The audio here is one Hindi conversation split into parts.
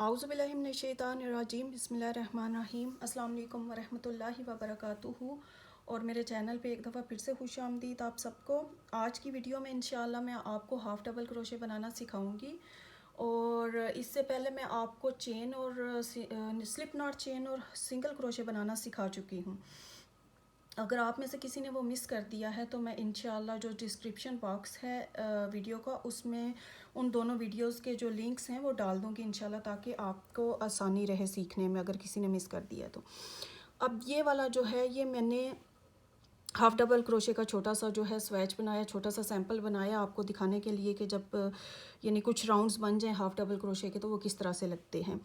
आउज़ुबिल्लाहि मिनश्शैतानिर्रजीम बिस्मिल्लाहिर्रहमानिर्रहीम अस्सलाम वालेकुम वरहमतुल्लाहि वबरकातुहू। और मेरे चैनल पे एक दफ़ा फिर से खुश आमदीद आप सबको। आज की वीडियो में इंशाल्लाह मैं आपको हाफ़ डबल क्रोशे बनाना सिखाऊंगी। और इससे पहले मैं आपको चेन और स्लिप नॉट चेन और सिंगल क्रोशे बनाना सिखा चुकी हूँ। अगर आप में से किसी ने वो मिस कर दिया है तो मैं इंशाल्लाह जो डिस्क्रिप्शन बॉक्स है वीडियो का, उसमें उन दोनों वीडियोस के जो लिंक्स हैं वो डाल दूँगी इंशाल्लाह, ताकि आपको आसानी रहे सीखने में अगर किसी ने मिस कर दिया तो। अब ये वाला जो है, ये मैंने हाफ़ डबल क्रोशे का छोटा सा जो है स्वेच बनाया, छोटा सा सैंपल बनाया आपको दिखाने के लिए कि जब यानी कुछ राउंड्स बन जाएं हाफ़ डबल क्रोशे के तो वो किस तरह से लगते हैं।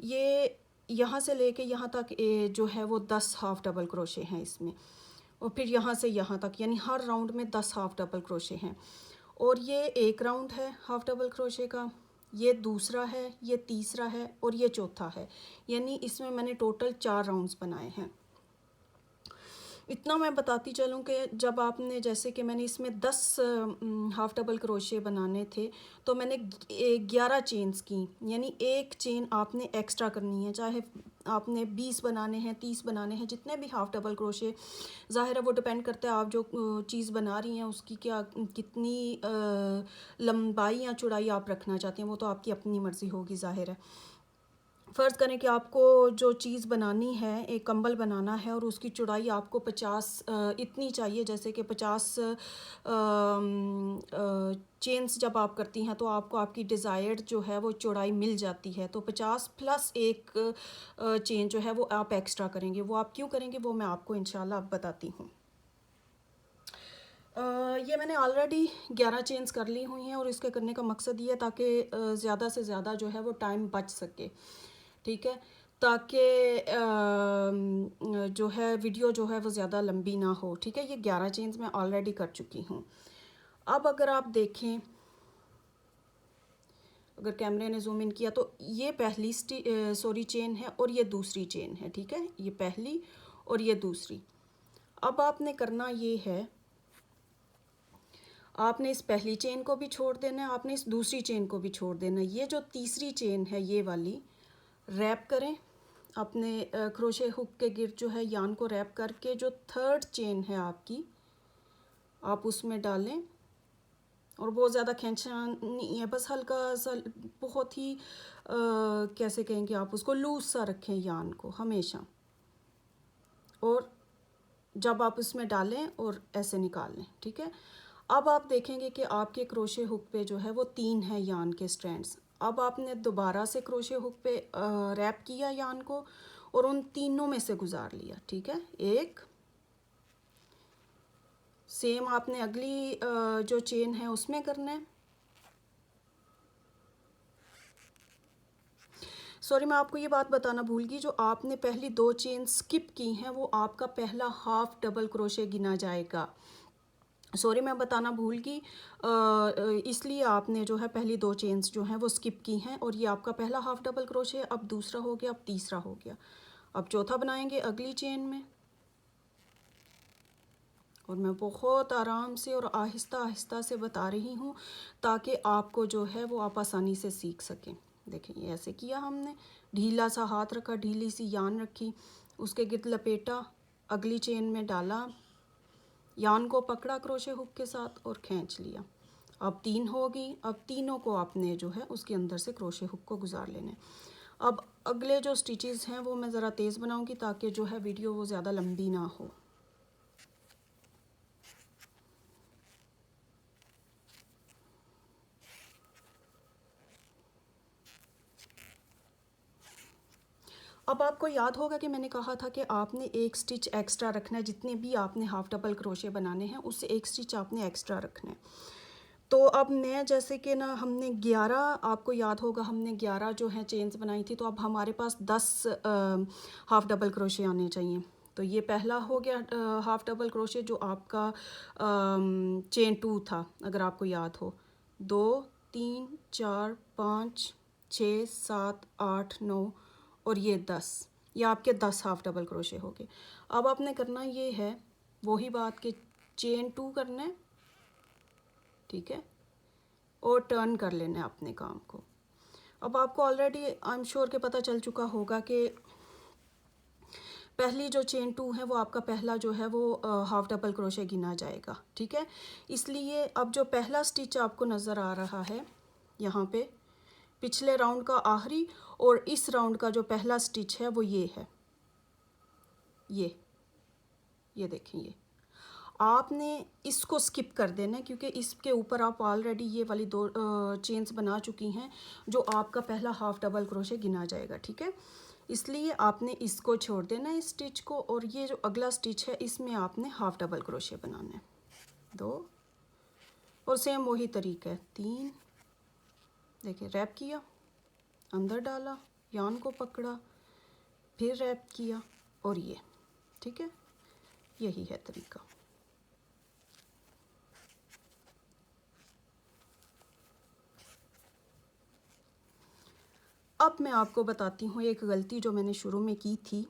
ये यहाँ से लेके यहाँ तक जो है वो 10 हाफ़ डबल क्रोशे हैं इसमें, और फिर यहाँ से यहाँ तक यानी हर राउंड में 10 हाफ़ डबल क्रोशे हैं। और ये एक राउंड है हाफ़ डबल क्रोशे का, ये दूसरा है, ये तीसरा है और ये चौथा है। यानी इसमें मैंने टोटल 4 राउंड्स बनाए हैं। इतना मैं बताती चलूँ कि जब आपने, जैसे कि मैंने इसमें 10 हाफ़ डबल क्रोशे बनाने थे तो मैंने 11 चेन्स की, यानी एक चेन आपने एक्स्ट्रा करनी है, चाहे आपने 20 बनाने हैं 30 बनाने हैं, जितने भी हाफ़ डबल क्रोशे। ज़ाहिर है वो डिपेंड करता है आप जो चीज़ बना रही हैं उसकी क्या कितनी लंबाई या चौड़ाई आप रखना चाहती हैं, वो तो आपकी अपनी मर्ज़ी होगी ज़ाहिर है। फ़र्ज़ करें कि आपको जो चीज़ बनानी है, एक कंबल बनाना है और उसकी चौड़ाई आपको 50 इतनी चाहिए, जैसे कि 50 चेन्स जब आप करती हैं तो आपको आपकी डिज़ायर्ड जो है वो चौड़ाई मिल जाती है। तो 50 प्लस एक चेन जो है वो आप एक्स्ट्रा करेंगे। वो आप क्यों करेंगे वो मैं आपको इंशाल्लाह अब बताती हूँ। ये मैंने ऑलरेडी 11 चेन्स कर ली हुई हैं और इसके करने का मकसद ये है ताकि ज़्यादा से ज़्यादा जो है वो टाइम बच सके, ठीक है, ताकि जो है वीडियो जो है वो ज़्यादा लंबी ना हो, ठीक है। ये 11 चेन्स मैं ऑलरेडी कर चुकी हूँ। अब अगर आप देखें, अगर कैमरे ने जूम इन किया तो ये पहली चेन है और ये दूसरी चेन है, ठीक है, ये पहली और ये दूसरी। अब आपने करना ये है, आपने इस पहली चेन को भी छोड़ देना है, आपने इस दूसरी चेन को भी छोड़ देना है। ये जो तीसरी चेन है ये वाली रैप करें अपने क्रोशे हुक के गिर्द, जो है यान को रैप करके जो थर्ड चेन है आपकी आप उसमें डालें। और बहुत ज़्यादा खींचना नहीं है, बस हल्का सा, बहुत ही कैसे कहेंगे आप उसको, लूज सा रखें यान को हमेशा। और जब आप उसमें डालें और ऐसे निकाल लें, ठीक है। अब आप देखेंगे कि आपके क्रोशे हुक पे जो है वो 3 है यान के स्ट्रैंड्स। अब आपने दोबारा से क्रोशे हुक पे रैप किया यान को और उन तीनों में से गुजार लिया, ठीक है। एक सेम आपने अगली जो चेन है उसमें करना है। सॉरी, मैं आपको ये बात बताना भूल गई, जो आपने पहली 2 चेन स्किप की हैं वो आपका पहला हाफ डबल क्रोशे गिना जाएगा। सॉरी, मैं बताना भूल गई, इसलिए आपने जो है पहली 2 चेन्स जो हैं वो स्किप की हैं और ये आपका पहला हाफ डबल क्रोशे, अब दूसरा हो गया, अब तीसरा हो गया, अब चौथा बनाएंगे अगली चेन में। और मैं बहुत आराम से और आहिस्ता आहिस्ता से बता रही हूँ ताकि आपको जो है वो आप आसानी से सीख सकें। देखें, ये ऐसे किया हमने, ढीला सा हाथ रखा, ढीली सी यान रखी, उसके गिर्द लपेटा, अगली चेन में डाला, यान को पकड़ा क्रोशे हुक के साथ और खींच लिया। अब 3 होगी, अब तीनों को आपने जो है उसके अंदर से क्रोशे हुक को गुजार लेने। अब अगले जो स्टिचेस हैं वो मैं ज़रा तेज़ बनाऊंगी ताकि जो है वीडियो वो ज़्यादा लंबी ना हो। अब आपको याद होगा कि मैंने कहा था कि आपने एक स्टिच एक्स्ट्रा रखना है, जितने भी आपने हाफ डबल क्रोशे बनाने हैं उससे एक स्टिच आपने एक्स्ट्रा रखना है। तो अब मैं, जैसे कि ना हमने 11, आपको याद होगा हमने 11 जो है चेन्स बनाई थी, तो अब हमारे पास 10 हाफ डबल क्रोशे आने चाहिए। तो ये पहला हो गया हाफ डबल क्रोशे जो आपका चेन 2 था, अगर आपको याद हो। 2 3 4 5 6 7 8 9 और ये 10, ये आपके 10 हाफ डबल क्रोशे हो गए। अब आपने करना ये है, वही बात कि चेन 2 करना है, ठीक है, और टर्न कर लेना है अपने काम को। अब आपको ऑलरेडी आई एम श्योर के पता चल चुका होगा कि पहली जो चेन 2 है वो आपका पहला जो है वो हाफ डबल क्रोशे गिना जाएगा, ठीक है। इसलिए अब जो पहला स्टिच आपको नज़र आ रहा है यहाँ पे पिछले राउंड का आखिरी और इस राउंड का जो पहला स्टिच है वो ये है, ये देखें, ये आपने इसको स्किप कर देना है क्योंकि इसके ऊपर आप ऑलरेडी ये वाली दो चेन्स बना चुकी हैं जो आपका पहला हाफ डबल क्रोशे गिना जाएगा, ठीक है। इसलिए आपने इसको छोड़ देना है इस स्टिच को, और ये जो अगला स्टिच है इसमें आपने हाफ डबल क्रोशे बनाना है 2, और सेम वही तरीका है 3। देखिए रैप किया, अंदर डाला, यान को पकड़ा, फिर रैप किया और ये, ठीक है, यही है तरीका। अब मैं आपको बताती हूँ एक गलती जो मैंने शुरू में की थी,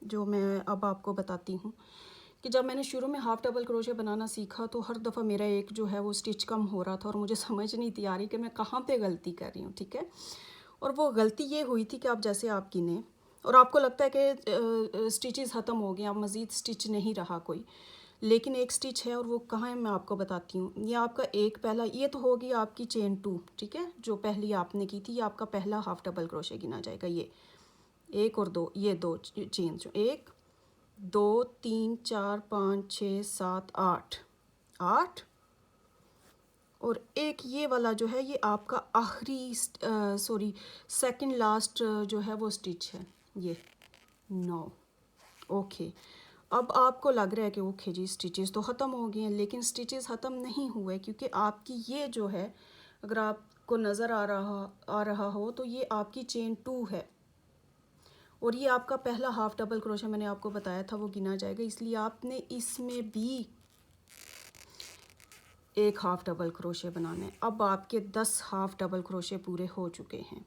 जो मैं अब आपको बताती हूँ कि जब मैंने शुरू में हाफ डबल क्रोशे बनाना सीखा तो हर दफ़ा मेरा एक जो है वो स्टिच कम हो रहा था और मुझे समझ नहीं थी आ रही कि मैं कहाँ पे गलती कर रही हूँ, ठीक है। और वो गलती ये हुई थी कि आप जैसे आप गिने और आपको लगता है कि स्टिचेस ख़त्म हो गए, अब मज़ीद स्टिच नहीं रहा कोई, लेकिन एक स्टिच है और वो कहाँ है मैं आपको बताती हूँ। ये आपका एक पहला, ये तो होगी आपकी चेन 2, ठीक है, जो पहली आपने की थी, ये आपका पहला हाफ डबल क्रोशे गिना जाएगा। ये 1 और 2, ये 2 चेन जो 1 2 3 4 5 6 7 8 8 और एक ये वाला जो है ये आपका आखिरी सेकंड लास्ट जो है वो स्टिच है, ये 9। ओके, अब आपको लग रहा है कि ओके जी स्टिचेस तो ख़त्म हो गए हैं, लेकिन स्टिचेस ख़त्म नहीं हुए क्योंकि आपकी ये जो है, अगर आपको नज़र आ रहा हो तो ये आपकी चेन 2 है और ये आपका पहला हाफ डबल क्रोशे मैंने आपको बताया था वो गिना जाएगा। इसलिए आपने इसमें भी एक हाफ डबल क्रोशे बनाने हैं। अब आपके 10 हाफ डबल क्रोशे पूरे हो चुके हैं,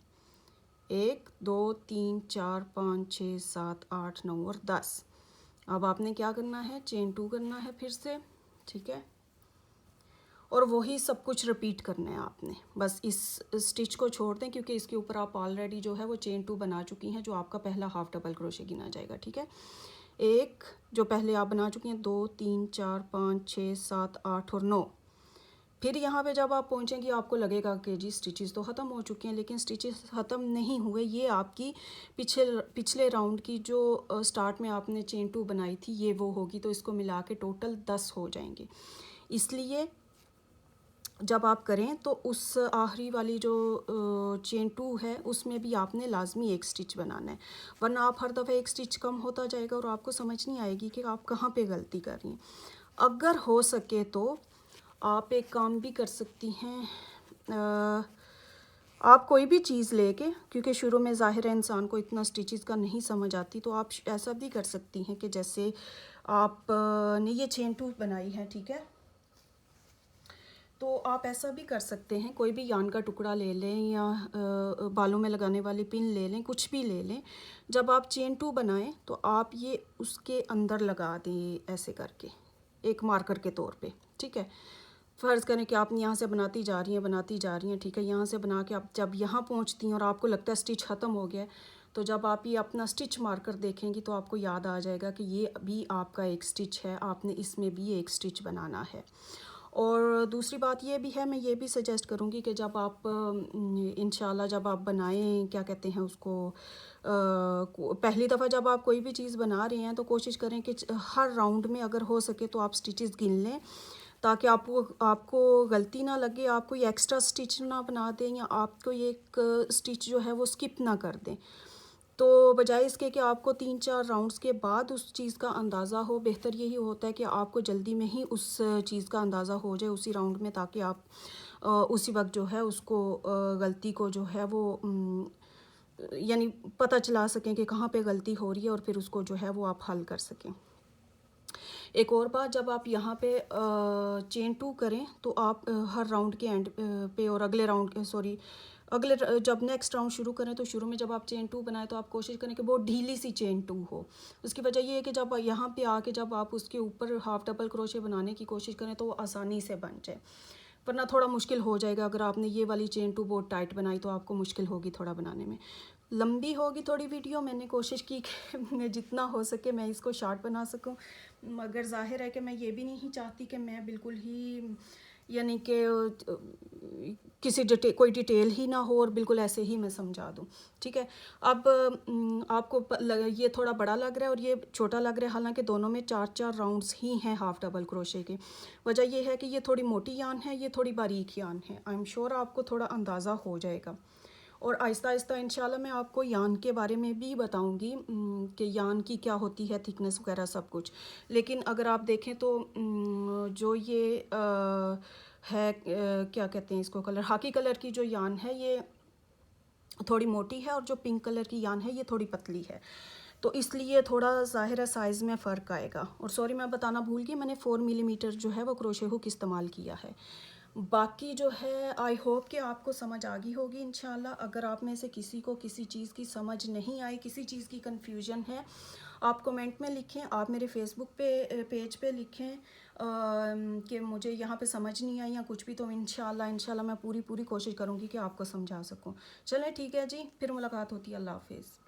1 2 3 4 5 6 7 8 9 और 10। अब आपने क्या करना है, चेन 2 करना है फिर से, ठीक है, और वही सब कुछ रिपीट करना है आपने। बस इस स्टिच को छोड़ दें क्योंकि इसके ऊपर आप ऑलरेडी जो है वो चेन 2 बना चुकी हैं जो आपका पहला हाफ डबल क्रोशे गिना जाएगा, ठीक है। एक जो पहले आप बना चुकी हैं, 2 3 4 5 6 7 8 और 9। फिर यहाँ पे जब आप पहुँचेंगे आपको लगेगा कि जी स्टिचेस तो ख़त्म हो चुके हैं, लेकिन स्टिचेस ख़त्म नहीं हुए। ये आपकी पिछले राउंड की जो स्टार्ट में आपने चेन 2 बनाई थी ये वो होगी, तो इसको मिला के टोटल 10 हो जाएंगे। इसलिए जब आप करें तो उस आखिरी वाली जो चेन 2 है उसमें भी आपने लाजमी एक स्टिच बनाना है, वरना आप हर दफ़ा एक स्टिच कम होता जाएगा और आपको समझ नहीं आएगी कि आप कहाँ पे गलती कर रही हैं। अगर हो सके तो आप एक काम भी कर सकती हैं, आप कोई भी चीज़ लेके, क्योंकि शुरू में ज़ाहिर है इंसान को इतना स्टिचेस का नहीं समझ आती, तो आप ऐसा भी कर सकती हैं कि जैसे आप ने ये चेन 2 बनाई है, ठीक है, तो आप ऐसा भी कर सकते हैं, कोई भी यान का टुकड़ा ले लें या बालों में लगाने वाली पिन ले लें, कुछ भी ले लें। जब आप चेन 2 बनाएं तो आप ये उसके अंदर लगा दें ऐसे करके, एक मार्कर के तौर पे, ठीक है। फ़र्ज़ करें कि आप यहाँ से बनाती जा रही हैं, ठीक है, यहाँ से बना के आप जब यहाँ पहुँचती हैं और आपको लगता है स्टिच ख़त्म हो गया है, तो जब आप ये अपना स्टिच मार्कर देखेंगी तो आपको याद आ जाएगा कि ये भी आपका एक स्टिच है, आपने इसमें भी एक स्टिच बनाना है। और दूसरी बात ये भी है, मैं ये भी सजेस्ट करूँगी कि जब आप इंशाल्लाह जब आप बनाएं, क्या कहते हैं उसको, पहली दफ़ा जब आप कोई भी चीज़ बना रहे हैं तो कोशिश करें कि हर राउंड में अगर हो सके तो आप स्टिचेस गिन लें, ताकि आपको गलती ना लगे, आप कोई एक्स्ट्रा स्टिच ना बना दें या आप कोई एक स्टिच जो है वो स्किप ना कर दें। तो बजाय इसके कि आपको 3-4 राउंड्स के बाद उस चीज़ का अंदाज़ा हो, बेहतर यही होता है कि आपको जल्दी में ही उस चीज़ का अंदाज़ा हो जाए उसी राउंड में, ताकि आप उसी वक्त जो है उसको गलती को जो है वो यानी पता चला सकें कि कहाँ पे गलती हो रही है और फिर उसको जो है वो आप हल कर सकें। एक और बात, जब आप यहाँ पे चेन 2 करें तो आप हर राउंड के एंड पे और अगले जब नेक्स्ट राउंड शुरू करें तो शुरू में जब आप चेन 2 बनाएं तो आप कोशिश करें कि बहुत ढीली सी चेन 2 हो। उसकी वजह ये है कि जब यहाँ पे आके जब आप उसके ऊपर हाफ डबल क्रोशे बनाने की कोशिश करें तो वो आसानी से बन जाए। वरना थोड़ा मुश्किल हो जाएगा। अगर आपने ये वाली चेन टू बहुत टाइट बनाई तो आपको मुश्किल होगी थोड़ा बनाने में। लंबी होगी थोड़ी वीडियो, मैंने कोशिश की कि जितना हो सके मैं इसको शॉर्ट बना सकूं, मगर ज़ाहिर है कि मैं ये भी नहीं चाहती कि मैं बिल्कुल ही यानी कि किसी कोई डिटेल ही ना हो और बिल्कुल ऐसे ही मैं समझा दूँ। ठीक है, अब आपको ये थोड़ा बड़ा लग रहा है और ये छोटा लग रहा है, हालांकि दोनों में 4-4 राउंड्स ही हैं हाफ डबल क्रोशे के। वजह ये है कि ये थोड़ी मोटी यान है, ये थोड़ी बारीक यान है। आई एम श्योर आपको थोड़ा अंदाज़ा हो जाएगा। और आहिस्ता आहिस्ता इंशाल्लाह मैं आपको यान के बारे में भी बताऊंगी कि यान की क्या होती है, थिकनेस वगैरह सब कुछ। लेकिन अगर आप देखें तो जो ये है क्या कहते हैं इसको, कलर हाकी कलर की जो यान है ये थोड़ी मोटी है और जो पिंक कलर की यान है ये थोड़ी पतली है, तो इसलिए थोड़ा ज़ाहिर है साइज़ में फ़र्क आएगा। और सॉरी मैं बताना भूल गई, मैंने 4 मिलीमीटर जो है वो क्रोशे हुक इस्तेमाल किया है। बाकी जो है आई होप कि आपको समझ आ गई होगी इंशाल्लाह। अगर आप में से किसी को किसी चीज़ की समझ नहीं आई, किसी चीज़ की कन्फ्यूजन है, आप कमेंट में लिखें, आप मेरे फेसबुक पेज पे लिखें कि मुझे यहाँ पे समझ नहीं आई या कुछ भी, तो इंशाल्लाह मैं पूरी कोशिश करूँगी कि आपको समझा सकूँ। चलें ठीक है जी, फिर मुलाकात होती है। अल्लाह हाफिज़।